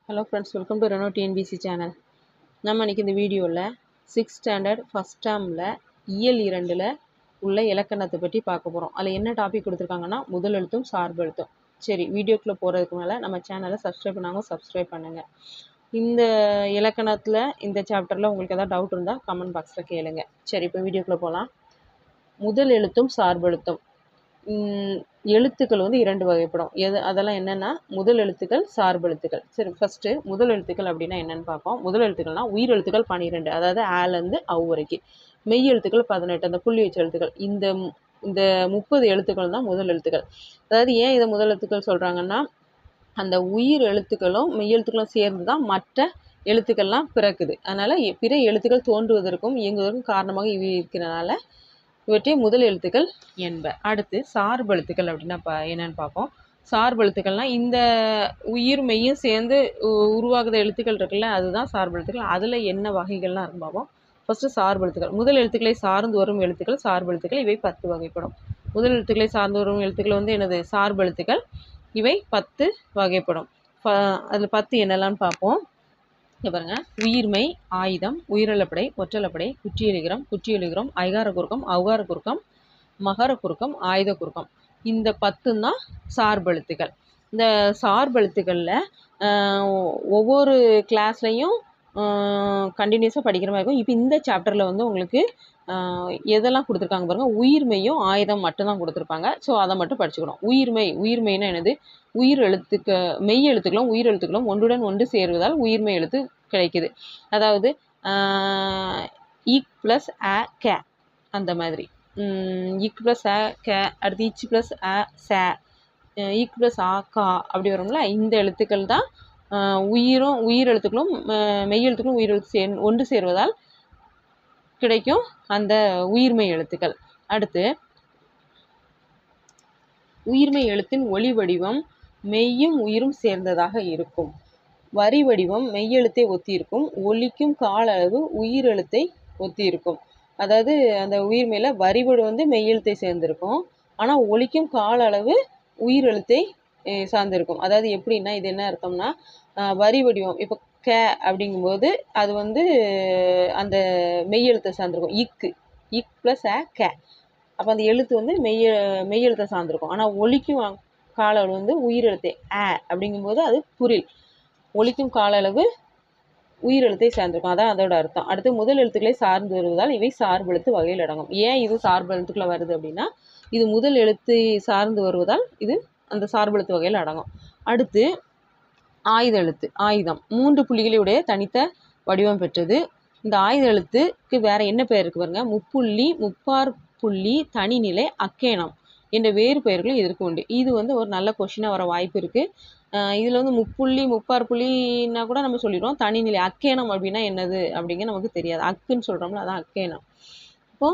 Hello friends, welcome to Reno TNBC channel. நம்ம இன்னைக்கு இந்த வீடியோவில் 6th ஸ்டாண்டர்ட் ஃபஸ்ட் டேர்மில் இயல் 2ல் உள்ள இலக்கணத்தை பற்றி பார்க்க போகிறோம். அதில் என்ன டாபிக் கொடுத்துருக்காங்கன்னா முதல் எழுத்தும் சார்பு எழுத்தும். சரி, வீடியோக்குள்ளே போகிறதுக்கு மேலே நம்ம சேனலை சப்ஸ்கிரைப் பண்ணாமல் சப்ஸ்கிரைப் பண்ணுங்கள். இந்த இலக்கணத்தில் இந்த சாப்டரில் உங்களுக்கு எதாவது டவுட் இருந்தால் கமெண்ட் பாக்ஸில் கேளுங்க. சரி, இப்போ வீடியோக்குள்ளே போகலாம். முதல் எழுத்தும் சார்பு எழுத்தும் எழுத்துக்கள் வந்து 2 வகைப்படும். அதெல்லாம் என்னென்னா முதல் எழுத்துக்கள், சார்பு எழுத்துக்கள். சரி, ஃபஸ்ட்டு முதல் எழுத்துக்கள் அப்படின்னா என்னென்னு பார்ப்போம். முதல் எழுத்துக்கள்னால் உயிர் எழுத்துக்கள் 12, அதாவது ஆலேருந்து அவ் வரைக்கும். மெய் எழுத்துக்கள் 18, அந்த புள்ளி வச்ச எழுத்துக்கள். இந்த 30 எழுத்துக்கள் தான் முதல் எழுத்துக்கள். அதாவது ஏன் இதை முதல் எழுத்துக்கள் சொல்கிறாங்கன்னா, அந்த உயிர் எழுத்துக்களும் மெய் எழுத்துக்களும் சேர்ந்து தான் மற்ற எழுத்துக்கள்லாம் பிறக்குது. அதனால் பிற எழுத்துக்கள் தோன்றுவதற்கும் இயங்குவதற்கும் காரணமாக இவை இருக்கிறனால இவற்றை முதல் எழுத்துக்கள் என்ப. அடுத்து சார்பு எழுத்துக்கள் அப்படின்னா என்னன்னு பார்ப்போம். சார்பு எழுத்துக்கள்னால் இந்த உயிர் மெய்யும் சேர்ந்து உருவாகுத எழுத்துக்கள் இருக்குல்ல, அதுதான் சார்பு எழுத்துக்கள். அதில் என்ன வகைகள்லாம் இருக்கும் பார்ப்போம். ஃபஸ்ட்டு சார்பு எழுத்துக்கள். முதல் எழுத்துக்களை சார்ந்து வரும் எழுத்துக்கள் சார்பு எழுத்துக்கள். இவை 10 வகைப்படும். முதல் எழுத்துக்களை சார்ந்து வரும் எழுத்துக்கள் வந்து என்னது? சார்பு எழுத்துக்கள். இவை 10 வகைப்படும். அதில் 10 என்னெல்லாம்னு பார்ப்போம். பாருங்க, உயிர்மெய், ஆயுதம், உயிரிழப்படை, ஒற்றலப்படை, குற்றியலிகரம், குற்றியலிகரம், ஐகார குறுக்கம், ஔகார குறுக்கம், மகர குறுக்கம், ஆயுத குறுக்கம். இந்த 10 தான் சார்பெழுத்துக்கள். இந்த சார்பெழுத்துக்களில் ஒவ்வொரு கிளாஸ்லையும் கண்டினியூஸாக படிக்கிற மாதிரி இருக்கும். இப்போ இந்த சாப்டரில் வந்து உங்களுக்கு எதெல்லாம் கொடுத்துருக்காங்க பாருங்கள். உயிர்மெய்யும் ஆயுதம் மட்டும்தான் கொடுத்துருப்பாங்க. ஸோ அதை மட்டும் படிச்சுக்கணும். உயிர்மெய்னா என்னது? உயிர் மெய் எழுத்துக்களும் உயிர் எழுத்துக்களும் ஒன்றுடன் ஒன்று சேருவதால் உயிர்மெய் எழுத்து கிடைக்குது. அதாவது இக் ப்ளஸ் அ கே, அந்த மாதிரி. இக் ப்ளஸ் அ கே, அடுத்து இச் ப்ளஸ் அ சே, இக் ப்ளஸ் ஆ கா, அப்படி வரும்ல. இந்த எழுத்துக்கள் தான் உயிர் எழுத்துக்களும் மெய் எழுத்துக்களும் உயிர் எழுத்து ஒன்று சேர்வதால் கிடைக்கும் அந்த உயிர்மெய் எழுத்துக்கள். அடுத்து உயிர்மெய் எழுத்தின் ஒளி வடிவம் மெய்யும் உயிரும் சேர்ந்ததாக இருக்கும். வரி வடிவம் மெய்யெழுத்தை ஒத்தி இருக்கும். ஒலிக்கும் கால அளவு உயிர் எழுத்தை ஒத்தி இருக்கும். அதாவது அந்த உயிர்மெயில வரி வடிவம் வந்து மெய்யெழுத்தை சேர்ந்திருக்கும், ஆனால் ஒலிக்கும் கால அளவு உயிர் எழுத்தை சார்ந்திருக்கும். அதாவது எப்படின்னா, இது என்ன அர்த்தம்னா, வரி வடிவம் இப்போ கே அப்படிங்கும்போது அது வந்து அந்த மெய்யெழுத்தை சார்ந்திருக்கும். இக் ப்ளஸ் அ கே. அப்போ அந்த எழுத்து வந்து மெய்யெழுத்தை சார்ந்திருக்கும். ஆனால் ஒலிக்கும் கால அளவு வந்து உயிரெழுத்தை அ அப்படிங்கும்போது அது புரில். ஒலிக்கும் கால அளவு உயிரெழுத்தை சார்ந்திருக்கும். அதான் அதோட அர்த்தம். அடுத்து முதல் எழுத்துக்களை சார்ந்து வருவதால் இவை சார்பு எழுத்து வகையில் அடங்கும். ஏன் இது சார்பு எழுத்துக்களை வருது அப்படின்னா, இது முதல் எழுத்தை சார்ந்து வருவதால் இது அந்த சார்பு எழுத்து வகையில் அடங்கும். அடுத்து ஆயுத எழுத்து. ஆயுதம் 3 புள்ளிகளுடைய தனித்த வடிவம் பெற்றது. இந்த ஆயுத எழுத்துக்கு வேற என்ன பெயர் இருக்கு பாருங்க. முப்புள்ளி, முப்பார் புள்ளி, தனிநிலை, அக்கேனம் என்ற வேறு பெயர்களும் இதற்கு உண்டு. இது வந்து ஒரு நல்ல கொஸ்டினாக வர வாய்ப்பு இருக்குது. இதில் வந்து முப்புள்ளி, முப்பார் புள்ளின்னா கூட நம்ம சொல்லிடுவோம். தனிநிலை, அக்கேனம் அப்படின்னா என்னது அப்படிங்க நமக்கு தெரியாது. அக்குன்னு சொல்கிறோம்ல, அதான் அக்கேனம். இப்போ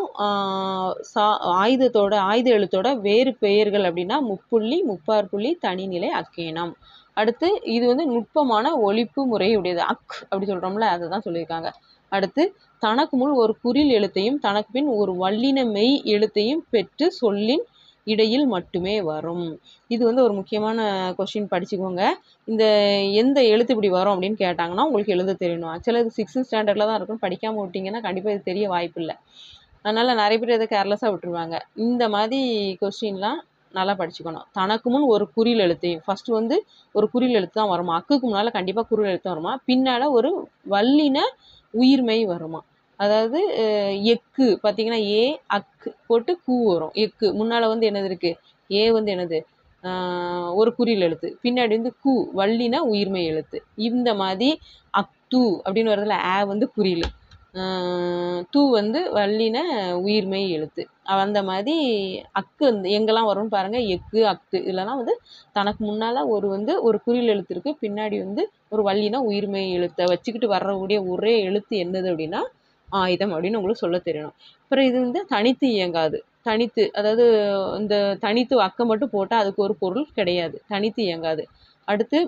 ஆயுத எழுத்தோட வேறு பெயர்கள் அப்படின்னா முப்புள்ளி, முப்பார் புள்ளி, தனிநிலை, அக்கேனம். அடுத்து இது வந்து நுட்பமான ஒலிப்பு முறையுடையது. அக் அப்படி சொல்கிறோம்ல, அதை தான் சொல்லியிருக்காங்க. அடுத்து தனக்கு முன் ஒரு குறில் எழுத்தையும் தனக்கு பின் ஒரு வல்லின மெய் எழுத்தையும் பெற்று சொல்லின் இடையில் மட்டுமே வரும். இது வந்து ஒரு முக்கியமான கொஸ்டின், படிச்சுக்கோங்க. இந்த எந்த எழுத்து இப்படி வரும் அப்படின்னு கேட்டாங்கன்னா உங்களுக்கு எழுத தெரியணும். ஆக்சுவலாக இது 6th ஸ்டாண்டர்டில் தான் இருக்கும். படிக்காமல் விட்டிங்கன்னா கண்டிப்பாக இது தெரிய வாய்ப்பு இல்லை. அதனால் நிறைய பேர் இதை கேர்லெஸ்ஸாக விட்டுருவாங்க. இந்த மாதிரி கொஸ்டின்லாம் நல்லா படிச்சுக்கணும். தனக்கு முன் ஒரு குறில் எழுத்தையும், ஃபஸ்ட்டு வந்து ஒரு குறில் எழுத்து தான் வருமா. அக்குக்கு முன்னால் கண்டிப்பாக குறில் எழுத்து வருமா. பின்னால் ஒரு வல்லின உயிர்மெய் வருமா. அதாவது எக்கு பார்த்தீங்கன்னா ஏ அக்கு போட்டு கூ வரும். எக்கு முன்னால் வந்து என்னது இருக்குது? ஏ வந்து என்னது? ஒரு குறில் எழுத்து. பின்னாடி வந்து கூ வல்லின உயிர்மெய் எழுத்து. இந்த மாதிரி அக்து அப்படின்னு வருதுல, ஆ வந்து குறில், தூ வந்து வல்லின உயிர்மெய் எழுத்து. அந்த மாதிரி அக்கு எங்கெல்லாம் வரும்னு பாருங்கள். எக்கு, அக்கு இதெல்லாம் வந்து தனக்கு முன்னால் ஒரு குறில் எழுத்து இருக்குது, பின்னாடி வந்து ஒரு வல்லின உயிர்மெய் எழுத்தை வச்சுக்கிட்டு வரக்கூடிய ஒரே எழுத்து என்னது அப்படின்னா ஆயுதம் அப்படின்னு உங்களுக்கு சொல்ல தெரியணும். அப்புறம் இது வந்து தனித்து இயங்காது. அதாவது இந்த தனித்து அக்கை மட்டும் போட்டால் அதுக்கு ஒரு பொருள் கிடையாது. தனித்து இயங்காது. அடுத்து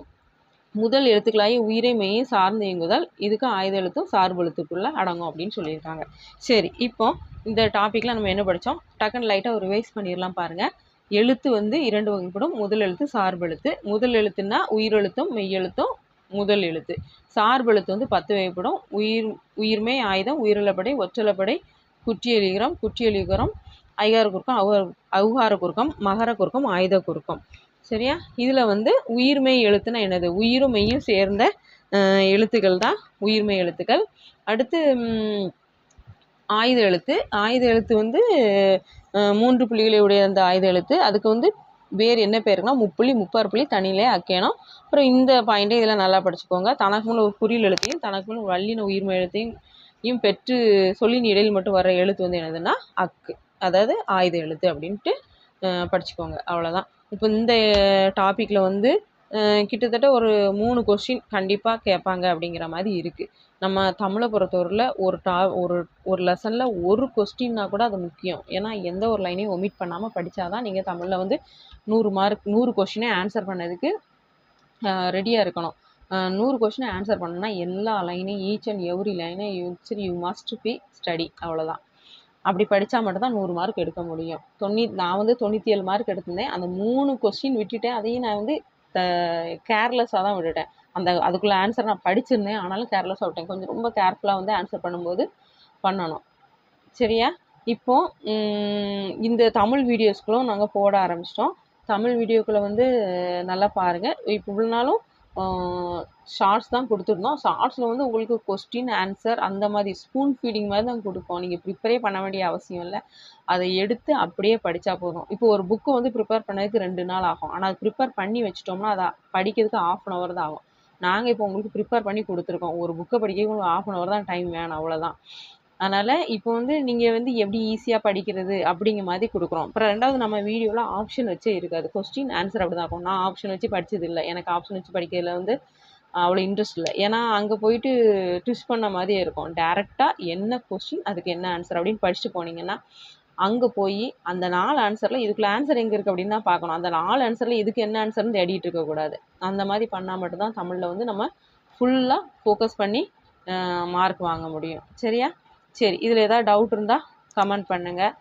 முதல் எழுத்துக்களாகி உயிரை மெய்யை சார்ந்து இயங்குவதால் இதுக்கு ஆயுத எழுத்தும் சார்பு எழுத்துக்குள்ளே அடங்கும் அப்படின்னு சொல்லியிருக்காங்க. சரி, இப்போ இந்த டாப்பிக்கில் நம்ம என்ன படித்தோம்? டக்குன்னு லைட்டாக ஒரு ரிவைஸ் பண்ணிடலாம் பாருங்கள். எழுத்து வந்து 2 வகைப்படும். முதல் எழுத்து, சார்பு எழுத்து. முதல் எழுத்துன்னா உயிரெழுத்தும் மெய்யெழுத்தும் முதல் எழுத்து. சார்பெழுத்து வந்து 10 வகைப்படும். உயிர்மெய் ஆயுதம், உயிரிழப்படை, ஒற்றளப்படை, குற்றியலிகரம், குற்றியலிகரம், ஐகார குறுக்கம், ஔகார குறுக்கம், மகர குறுக்கம், ஆயுத குறுக்கம். சரியா? இதில் வந்து உயிர்மெய் எழுத்துனா என்னது? உயிரும் மெய்யும் சேர்ந்த எழுத்துக்கள் தான் உயிர்மெய் எழுத்துக்கள். அடுத்து ஆயுத எழுத்து. ஆயுத எழுத்து வந்து 3 புள்ளிகளை உடைய அந்த ஆயுத எழுத்து. அதுக்கு வந்து வேறு என்ன பேருக்குன்னா முப்புள்ளி, முப்பாறு புள்ளி, தனியிலே அக்கேனம். அப்புறம் இந்த பாயிண்ட்டை இதெல்லாம் நல்லா படிச்சுக்கோங்க. தனக்கு முன்ன ஒரு குறில் எழுத்தையும் தனக்கு முன்ன வல்லின உயிர்மெய் எழுத்தையும் பெற்று சொல்லின் இடையில் மட்டும் வர எழுத்து வந்து என்னதுன்னா அக்கு, அதாவது ஆயுத எழுத்து அப்படின்ட்டு படிச்சுக்கோங்க. அவ்வளோதான். இப்போ இந்த டாப்பிக்கில் வந்து கிட்டத்தட்ட ஒரு 3 கொஸ்டின் கண்டிப்பாக கேட்பாங்க அப்படிங்கிற மாதிரி இருக்குது. நம்ம தமிழை பொறுத்தவரையில் ஒரு லெசனில் ஒரு கொஸ்டின்னா கூட அது முக்கியம். ஏன்னா எந்த ஒரு லைனையும் ஒமிட் பண்ணாமல் படித்தாதான் நீங்கள் தமிழில் வந்து 100 கொஸ்டினே ஆன்சர் பண்ணதுக்கு ரெடியாக இருக்கணும். 100 கொஸ்டினை ஆன்சர் பண்ணணும்னா எல்லா லைனையும் ஈச் அண்ட் எவ்ரி லைனை யூ மஸ்ட் பி ஸ்டடி. அவ்வளோதான். அப்படி படித்தா மட்டும்தான் 100 மார்க் எடுக்க முடியும். நான் வந்து 97 மார்க் எடுத்திருந்தேன். அந்த 3 கொஸ்டின் விட்டுட்டேன். அதையும் நான் வந்து கேர்லெஸ்ஸாக தான் விட்டுட்டேன். அதுக்குள்ளே ஆன்சர் நான் படிச்சிருந்தேன், ஆனாலும் கேர்லெஸ்ஸாக விட்டேன். கொஞ்சம் ரொம்ப கேர்ஃபுல்லாக வந்து ஆன்சர் பண்ணும்போது பண்ணணும். சரியா? இப்போது இந்த தமிழ் வீடியோஸ்களும் நாங்கள் போட ஆரம்பிச்சிட்டோம். தமிழ் வீடியோக்களை வந்து நல்லா பாருங்கள். இப்போ இவ்வளோ நாளும் ஷார்ட்ஸ் தான் கொடுத்துருந்தோம். ஷார்ட்ஸில் வந்து உங்களுக்கு கொஸ்டின் ஆன்சர் அந்த மாதிரி ஸ்பூன் ஃபீடிங் மாதிரி தான் கொடுப்போம். நீங்கள் ப்ரிப்பரே பண்ண வேண்டிய அவசியம் இல்லை. அதை எடுத்து அப்படியே படித்தா போதும். இப்போ ஒரு புக்கு வந்து ப்ரிப்பேர் பண்ணதுக்கு 2 நாள் ஆகும். ஆனால் அது ப்ரிப்பேர் பண்ணி வச்சிட்டோம்னா அதை படிக்கிறதுக்கு 1/2 hour தான் ஆகும். நாங்கள் இப்போ உங்களுக்கு ப்ரிப்பேர் பண்ணி கொடுத்துருக்கோம். ஒரு புக்கை படிக்க உங்களுக்கு 1/2 hour தான் டைம் வேணும், அவ்வளோதான். அதனால் இப்போ வந்து நீங்கள் வந்து எப்படி ஈஸியாக படிக்கிறது அப்படிங்கிற மாதிரி கொடுக்குறோம். அப்புறம் 2வது நம்ம வீடியோவில் ஆப்ஷன் வச்சே இருக்காது. கொஸ்டின் ஆன்சர் அப்படி தான் இருக்கும். நான் ஆப்ஷன் வச்சு படித்தது இல்லை. எனக்கு ஆப்ஷன் வச்சு படிக்கிறதுல வந்து அவ்வளோ இன்ட்ரெஸ்ட் இல்லை. ஏன்னா அங்கே போயிட்டு ட்விஸ்ட் பண்ண மாதிரியே இருக்கும். டேரெக்டாக என்ன கொஸ்டின் அதுக்கு என்ன ஆன்சர் அப்படின்னு படிச்சுட்டு போனீங்கன்னா அங்கே போய் அந்த 4 ஆன்சரில் இதுக்குள்ள ஆன்சர் எங்கே இருக்குது அப்படின்னு தான் பார்க்கணும். அந்த 4 ஆன்சரில் இதுக்கு என்ன ஆன்சர்னு தேடிட்டு இருக்கக்கூடாது. அந்த மாதிரி பண்ணால் மட்டும்தான் தமிழில் வந்து நம்ம ஃபுல்லாக ஃபோக்கஸ் பண்ணி மார்க் வாங்க முடியும். சரியா? சரி, இதில் ஏதாவது டவுட் இருந்தால் கமெண்ட் பண்ணுங்கள்.